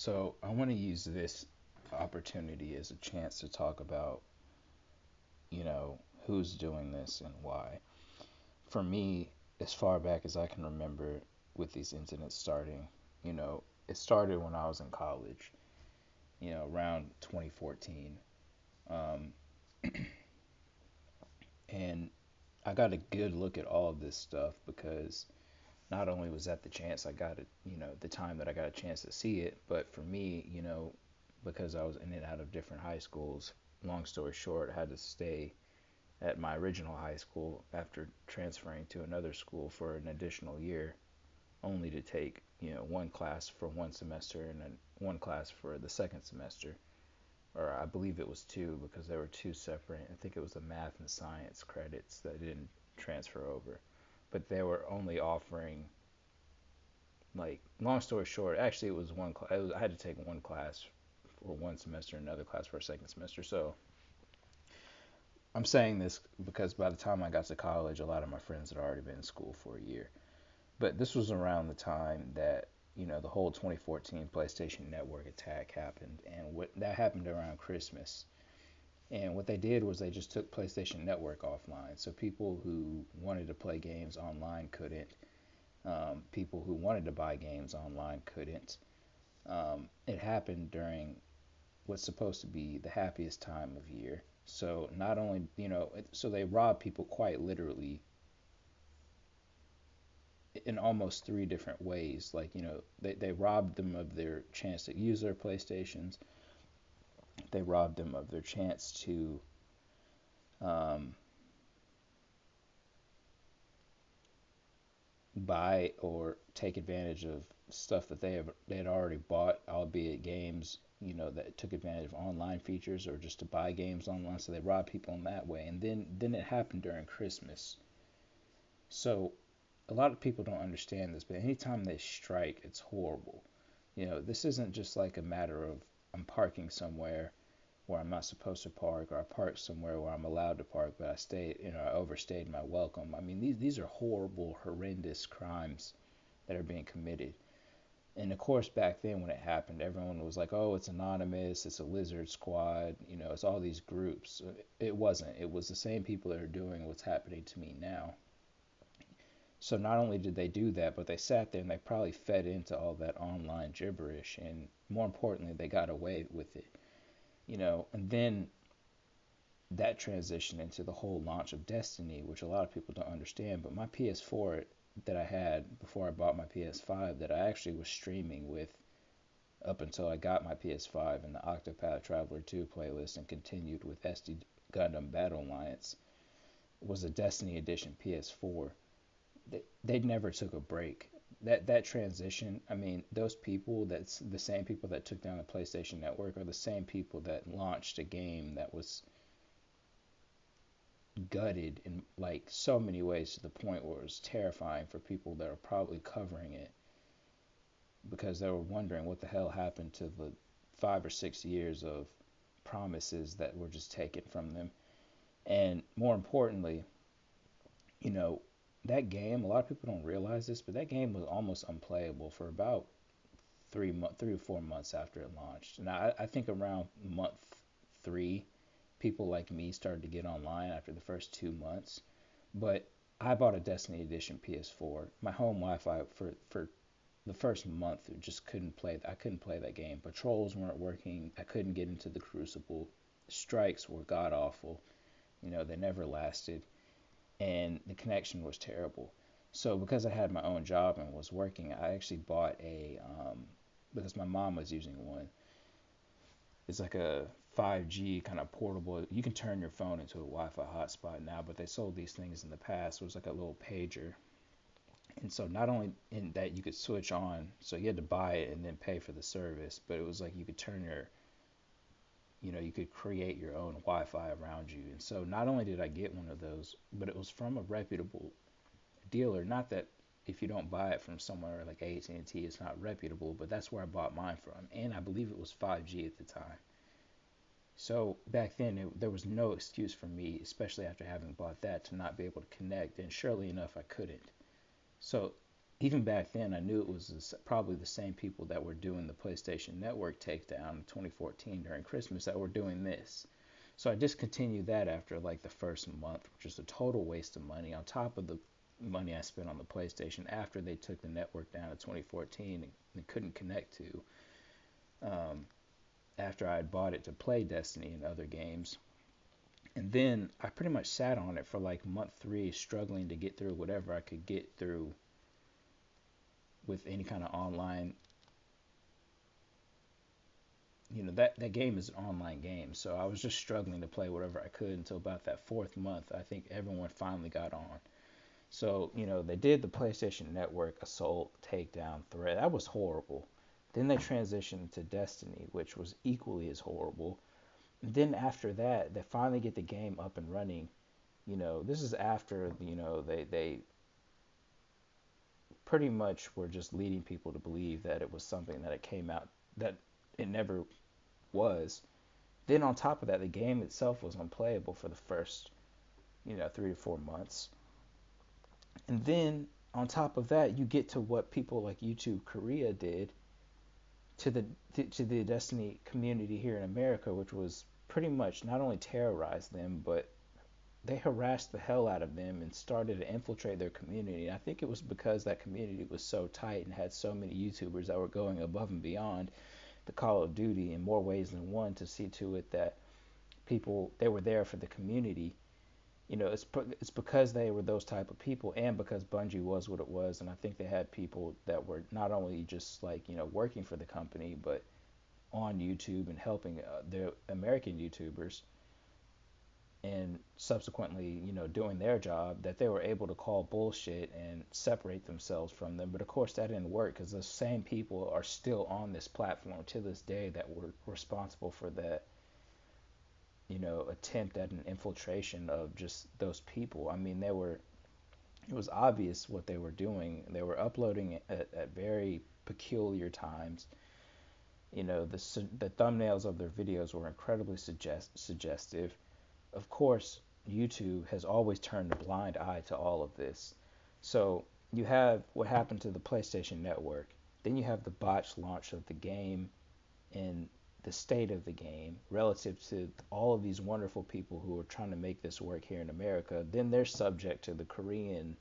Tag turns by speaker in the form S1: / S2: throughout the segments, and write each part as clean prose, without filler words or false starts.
S1: So I want to use this opportunity as a chance to talk about, you know, who's doing this and why. For me, as far back as I can remember with these incidents starting, you know, it started when I was in college, around 2014. Um, and I got a good look at all of this stuff because not only was that the chance I got it, the time that I got a chance to see it, but for me, because I was in and out of different high schools, long story short, I had to stay at my original high school after transferring to another school for an additional year, only to take, one class for one semester and then one class for the second semester. Or I believe it was two because there were two separate, I think it was the math and science credits that didn't transfer over. But they were only offering, like, long story short, actually it was one class. I had to take one class for one semester, another class for a second semester. So I'm saying this because by the time I got to college, a lot of my friends had already been in school for a year. But this was around the time that, the whole 2014 PlayStation Network attack happened, and what that happened around Christmas. And what they did was they just took PlayStation Network offline. So people who wanted to play games online couldn't. People who wanted to buy games online couldn't. It happened during what's supposed to be the happiest time of year. So not only, so they robbed people quite literally in almost three different ways. Like, they robbed them of their chance to use their PlayStations. They robbed them of their chance to um, buy or take advantage of stuff that they had already bought, albeit games, that took advantage of online features or just to buy games online. So they robbed people in that way. And then it happened during Christmas. So a lot of people don't understand this, but anytime they strike, it's horrible. This isn't just like a matter of I'm parking somewhere where I'm not supposed to park, or I park somewhere where I'm allowed to park, but I overstayed my welcome. I mean, these are horrible, horrendous crimes that are being committed. And of course, back then when it happened, everyone was like, "Oh, it's anonymous. It's a lizard squad. It's all these groups." It wasn't. It was the same people that are doing what's happening to me now. So not only did they do that, but they sat there and they probably fed into all that online gibberish, and more importantly, they got away with it. And then that transitioned into the whole launch of Destiny, which a lot of people don't understand. But my PS4 that I had before I bought my PS5, that I actually was streaming with up until I got my PS5 in the Octopath Traveler 2 playlist and continued with SD Gundam Battle Alliance, was a Destiny Edition PS4. They never took a break. That transition, I mean, those people, that's the same people that took down the PlayStation Network, are the same people that launched a game that was gutted in like so many ways, to the point where it was terrifying for people that are probably covering it, because they were wondering what the hell happened to the 5 or 6 years of promises that were just taken from them. And more importantly, you know, that game, a lot of people don't realize this, but that game was almost unplayable for about 3 or 4 months after it launched. And I think around month three, people like me started to get online after the first 2 months. But I bought a Destiny Edition PS4. My home Wi-Fi for the first month just couldn't play. I couldn't play that game. Patrols weren't working. I couldn't get into the Crucible. Strikes were god awful. They never lasted, and the connection was terrible. So because I had my own job and was working, I actually bought because my mom was using one. It's like a 5G kind of portable. You can turn your phone into a Wi-Fi hotspot now, but they sold these things in the past. It was like a little pager. And so not only in that you could switch on, so you had to buy it and then pay for the service, but it was like you could turn you could create your own Wi-Fi around you. And so not only did I get one of those, but it was from a reputable dealer. Not that if you don't buy it from somewhere like AT&T, it's not reputable, but that's where I bought mine from. And I believe it was 5G at the time. So back then, there was no excuse for me, especially after having bought that, to not be able to connect. And surely enough, I couldn't. So even back then, I knew it was probably the same people that were doing the PlayStation Network takedown in 2014 during Christmas that were doing this. So I discontinued that after like the first month, which is a total waste of money on top of the money I spent on the PlayStation after they took the network down in 2014 and couldn't connect to after I had bought it to play Destiny and other games. And then I pretty much sat on it for like month three, struggling to get through whatever I could get through with any kind of online. That game is an online game, so I was just struggling to play whatever I could until about that fourth month. I think everyone finally got on. So, they did the PlayStation Network assault takedown thread. That was horrible. Then they transitioned to Destiny, which was equally as horrible. And then after that, they finally get the game up and running. This is after, they pretty much were just leading people to believe that it was something that it came out that it never was. Then on top of that, the game itself was unplayable for the first, 3 to 4 months. And then on top of that, you get to what people like YouTube Korea did to the Destiny community here in America, which was pretty much not only terrorize them, but they harassed the hell out of them and started to infiltrate their community. And I think it was because that community was so tight and had so many YouTubers that were going above and beyond the Call of Duty in more ways than one to see to it that people they were there for the community. It's because they were those type of people, and because Bungie was what it was, and I think they had people that were not only just like working for the company, but on YouTube and helping the American YouTubers, and subsequently doing their job, that they were able to call bullshit and separate themselves from them. But of course that didn't work because those same people are still on this platform to this day that were responsible for that attempt at an infiltration of just those people. I mean, it was obvious what they were doing. They were uploading at very peculiar times. The thumbnails of their videos were incredibly suggestive. Of course, YouTube has always turned a blind eye to all of this. So you have what happened to the PlayStation Network. Then you have the botched launch of the game and the state of the game relative to all of these wonderful people who are trying to make this work here in America. Then they're subject to the Korean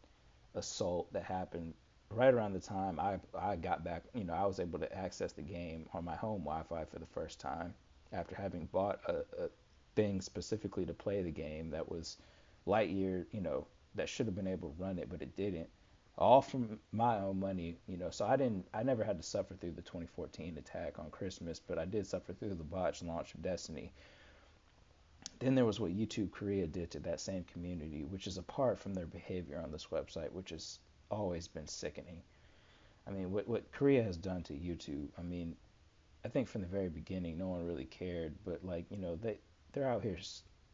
S1: assault that happened right around the time I got back. I was able to access the game on my home Wi-Fi for the first time after having bought a thing specifically to play the game that was light year, that should have been able to run it, but it didn't. All from my own money, So I never had to suffer through the 2014 attack on Christmas, but I did suffer through the botched launch of Destiny. Then there was what YouTube Korea did to that same community, which is apart from their behavior on this website, which has always been sickening. I mean, what Korea has done to YouTube, I mean, I think from the very beginning, no one really cared, but like, they're out here,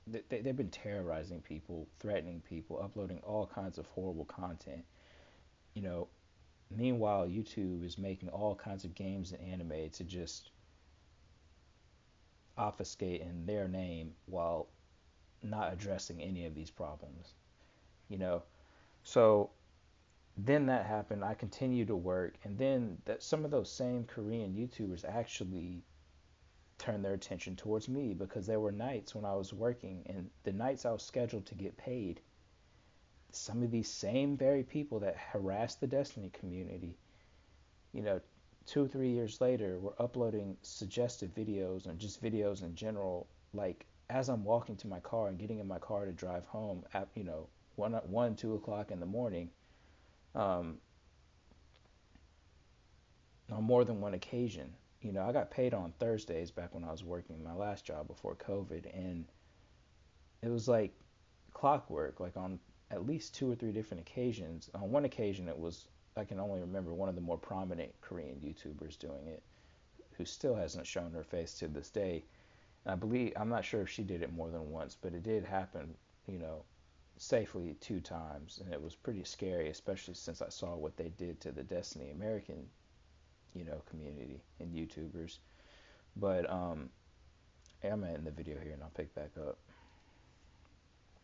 S1: they've been terrorizing people, threatening people, uploading all kinds of horrible content. You know, Meanwhile, YouTube is making all kinds of games and anime to just obfuscate in their name while not addressing any of these problems. You know, so then that happened. I continued to work, and then some of those same Korean YouTubers actually turned their attention towards me because there were nights when I was working, and the nights I was scheduled to get paid, some of these same very people that harassed the Destiny community, you know, 2 or 3 years later, were uploading suggestive videos and just videos in general. Like as I'm walking to my car and getting in my car to drive home at 1, 2 o'clock in the morning, um, on more than one occasion. I got paid on Thursdays back when I was working my last job before COVID, and it was like clockwork. Like on at least 2 or 3 different occasions. On one occasion, it was I can only remember one of the more prominent Korean YouTubers doing it, who still hasn't shown her face to this day. And I'm not sure if she did it more than once, but it did happen, you know, safely 2 times, and it was pretty scary, especially since I saw what they did to the Destiny American, community and YouTubers. But I'm gonna end the video here, and I'll pick back up.